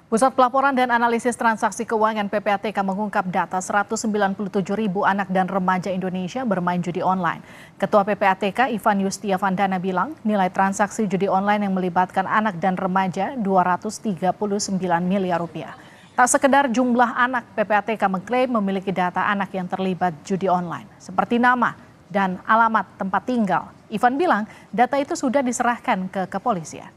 Pusat Pelaporan dan Analisis Transaksi Keuangan PPATK mengungkap data 197 ribu anak dan remaja Indonesia bermain judi online. Ketua PPATK Ivan Yustiavandana bilang nilai transaksi judi online yang melibatkan anak dan remaja 239 miliar rupiah. Tak sekedar jumlah anak, PPATK mengklaim memiliki data anak yang terlibat judi online, seperti nama dan alamat tempat tinggal. Ivan bilang data itu sudah diserahkan ke kepolisian.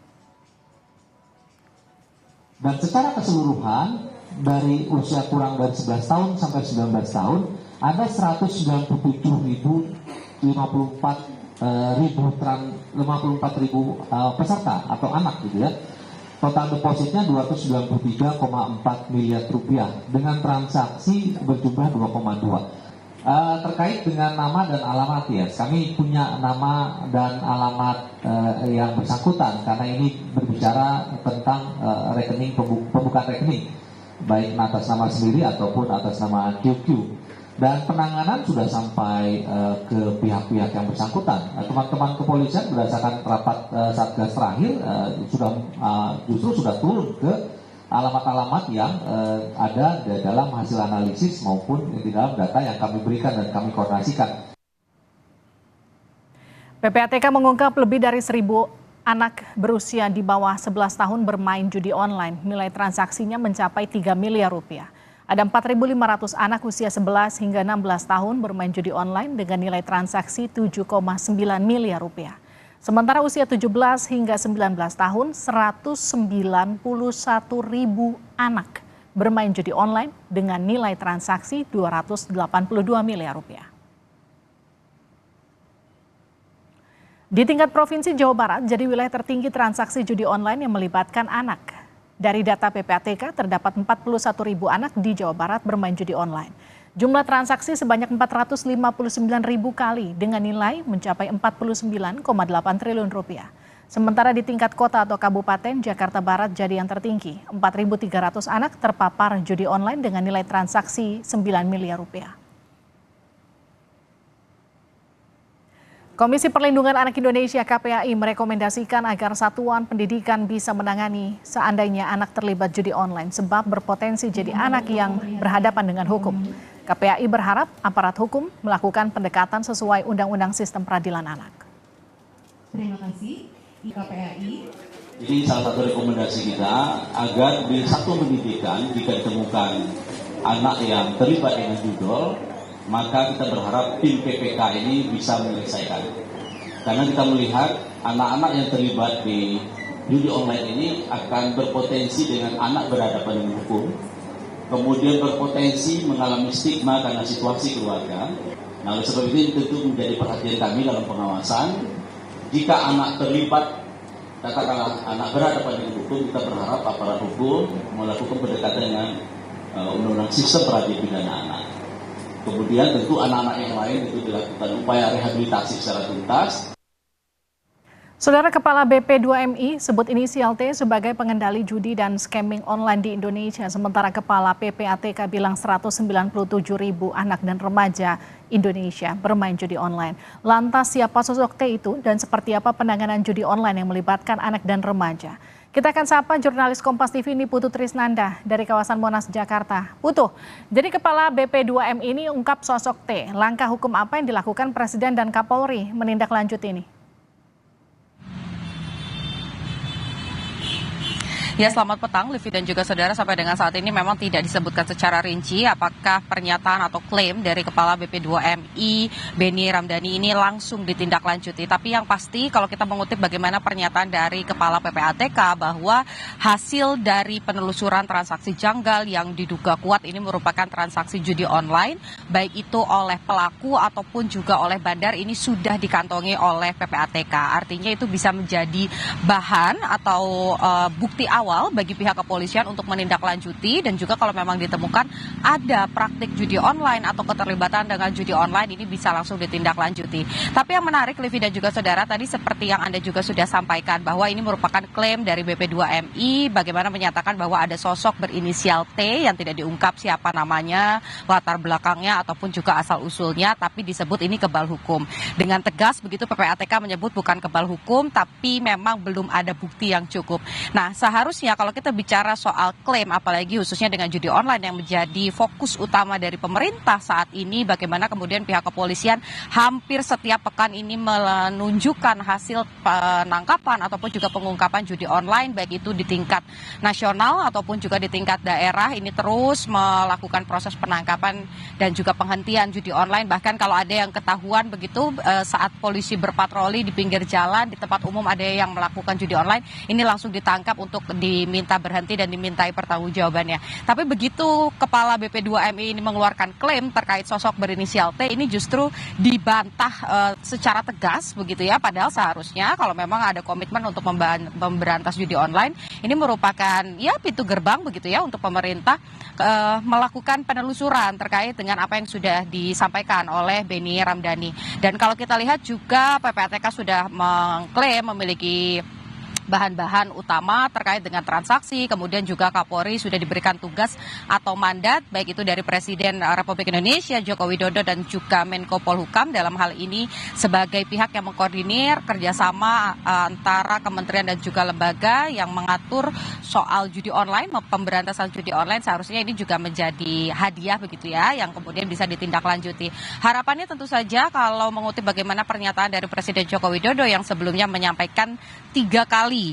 Dan secara keseluruhan dari usia kurang dari 11 tahun sampai 19 tahun ada 197.054 ribu peserta atau anak gitu ya. Total depositnya 293,4 miliar rupiah dengan transaksi berjumlah 2,2. Terkait dengan nama dan alamat ya, kami punya nama dan alamat yang bersangkutan karena ini berbicara tentang rekening pembukaan rekening baik atas nama sendiri ataupun atas nama QQ, dan penanganan sudah sampai ke pihak-pihak yang bersangkutan. Teman-teman kepolisian berdasarkan rapat Satgas terakhir justru sudah turun ke alamat-alamat yang ada dalam hasil analisis maupun di dalam data yang kami berikan dan kami koordinasikan. PPATK mengungkap lebih dari 1.000 anak berusia di bawah 11 tahun bermain judi online. Nilai transaksinya mencapai 3 miliar rupiah. Ada 4.500 anak usia 11 hingga 16 tahun bermain judi online dengan nilai transaksi 7,9 miliar rupiah. Sementara usia 17 hingga 19 tahun, 191 ribu anak bermain judi online dengan nilai transaksi 282 miliar rupiah. Di tingkat Provinsi Jawa Barat, jadi wilayah tertinggi transaksi judi online yang melibatkan anak. Dari data PPATK, terdapat 41 ribu anak di Jawa Barat bermain judi online. Jumlah transaksi sebanyak 459 ribu kali dengan nilai mencapai 49,8 triliun rupiah. Sementara di tingkat kota atau kabupaten, Jakarta Barat jadi yang tertinggi. 4.300 anak terpapar judi online dengan nilai transaksi 9 miliar rupiah. Komisi Perlindungan Anak Indonesia KPAI merekomendasikan agar satuan pendidikan bisa menangani seandainya anak terlibat judi online sebab berpotensi jadi anak yang berhadapan dengan hukum. KPAI berharap aparat hukum melakukan pendekatan sesuai Undang-Undang Sistem Peradilan Anak. Terima kasih KPAI. Ini salah satu rekomendasi kita agar di satuan pendidikan jika ditemukan anak yang terlibat dengan judul, maka kita berharap tim PPK ini bisa menyelesaikan. Karena kita melihat anak-anak yang terlibat di judi online ini akan berpotensi dengan anak berhadapan dengan hukum, kemudian berpotensi mengalami stigma karena situasi keluarga. Nah, oleh sebab itu tentu menjadi perhatian kami dalam pengawasan. Jika anak terlibat, katakanlah anak berhadapan dengan hukum, kita berharap aparat hukum melakukan pendekatan dengan Undang-Undang Sistem Peradilan Pidana Anak. Kemudian tentu anak-anak yang lain itu dilakukan upaya rehabilitasi secara tuntas. Saudara Kepala BP2MI sebut inisial T sebagai pengendali judi dan scamming online di Indonesia. Sementara Kepala PPATK bilang 197 ribu anak dan remaja Indonesia bermain judi online. Lantas siapa sosok T itu dan seperti apa penanganan judi online yang melibatkan anak dan remaja? Kita akan sapa jurnalis Kompas TV ini Putu Trisnanda dari kawasan Monas, Jakarta. Putu, jadi Kepala BP2M ini ungkap sosok T. Langkah hukum apa yang dilakukan Presiden dan Kapolri menindaklanjuti ini? Ya, selamat petang Livi dan juga saudara. Sampai dengan saat ini memang tidak disebutkan secara rinci apakah pernyataan atau klaim dari Kepala BP2MI Beni Ramdhani ini langsung ditindaklanjuti. Tapi yang pasti kalau kita mengutip bagaimana pernyataan dari Kepala PPATK bahwa hasil dari penelusuran transaksi janggal yang diduga kuat ini merupakan transaksi judi online, baik itu oleh pelaku ataupun juga oleh bandar, ini sudah dikantongi oleh PPATK. Artinya itu bisa menjadi bahan atau bukti awal bagi pihak kepolisian untuk menindaklanjuti, dan juga kalau memang ditemukan ada praktik judi online atau keterlibatan dengan judi online, ini bisa langsung ditindaklanjuti. Tapi yang menarik Livi dan juga saudara, tadi seperti yang Anda juga sudah sampaikan bahwa ini merupakan klaim dari BP2MI bagaimana menyatakan bahwa ada sosok berinisial T yang tidak diungkap siapa namanya, latar belakangnya ataupun juga asal usulnya, tapi disebut ini kebal hukum. Dengan tegas begitu PPATK menyebut bukan kebal hukum tapi memang belum ada bukti yang cukup. Nah, seharusnya seharusnya kalau kita bicara soal klaim, apalagi khususnya dengan judi online yang menjadi fokus utama dari pemerintah saat ini, bagaimana kemudian pihak kepolisian hampir setiap pekan ini menunjukkan hasil penangkapan ataupun juga pengungkapan judi online, baik itu di tingkat nasional ataupun juga di tingkat daerah, ini terus melakukan proses penangkapan dan juga penghentian judi online. Bahkan kalau ada yang ketahuan begitu saat polisi berpatroli di pinggir jalan, di tempat umum ada yang melakukan judi online, ini langsung ditangkap untuk diminta berhenti dan dimintai pertanggungjawabannya. Tapi begitu Kepala BP2MI ini mengeluarkan klaim terkait sosok berinisial T, ini justru dibantah secara tegas begitu ya. Padahal seharusnya kalau memang ada komitmen untuk memberantas judi online, ini merupakan ya pintu gerbang begitu ya untuk pemerintah melakukan penelusuran terkait dengan apa yang sudah disampaikan oleh Benny Ramdhani. Dan kalau kita lihat juga PPATK sudah mengklaim memiliki bahan-bahan utama terkait dengan transaksi, kemudian juga Kapolri sudah diberikan tugas atau mandat baik itu dari Presiden Republik Indonesia Joko Widodo dan juga Menko Polhukam dalam hal ini sebagai pihak yang mengkoordinir kerjasama antara kementerian dan juga lembaga yang mengatur soal judi online, pemberantasan judi online. Seharusnya ini juga menjadi hadiah begitu ya yang kemudian bisa ditindaklanjuti. Harapannya tentu saja kalau mengutip bagaimana pernyataan dari Presiden Joko Widodo yang sebelumnya menyampaikan 3 kali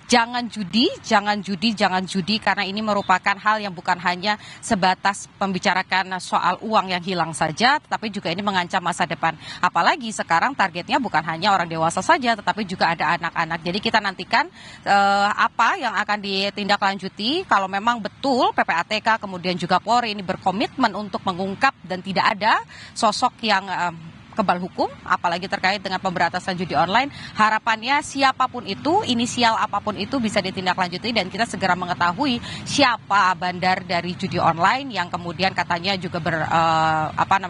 jangan judi, jangan judi, jangan judi, karena ini merupakan hal yang bukan hanya sebatas membicarakan soal uang yang hilang saja, tetapi juga ini mengancam masa depan. Apalagi sekarang targetnya bukan hanya orang dewasa saja, tetapi juga ada anak-anak. Jadi kita nantikan apa yang akan ditindaklanjuti kalau memang betul PPATK kemudian juga Polri ini berkomitmen untuk mengungkap dan tidak ada sosok yang kebal hukum, apalagi terkait dengan pemberantasan judi online. Harapannya siapapun itu, inisial apapun itu bisa ditindaklanjuti dan kita segera mengetahui siapa bandar dari judi online yang kemudian katanya juga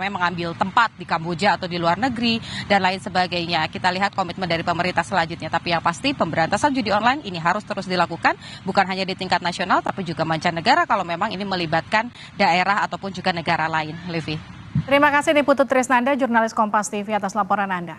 mengambil tempat di Kamboja atau di luar negeri dan lain sebagainya. Kita lihat komitmen dari pemerintah selanjutnya. Tapi yang pasti pemberantasan judi online ini harus terus dilakukan, bukan hanya di tingkat nasional tapi juga mancanegara kalau memang ini melibatkan daerah ataupun juga negara lain. Livi. Terima kasih Niputu Trisnanda, jurnalis Kompas TV atas laporan Anda.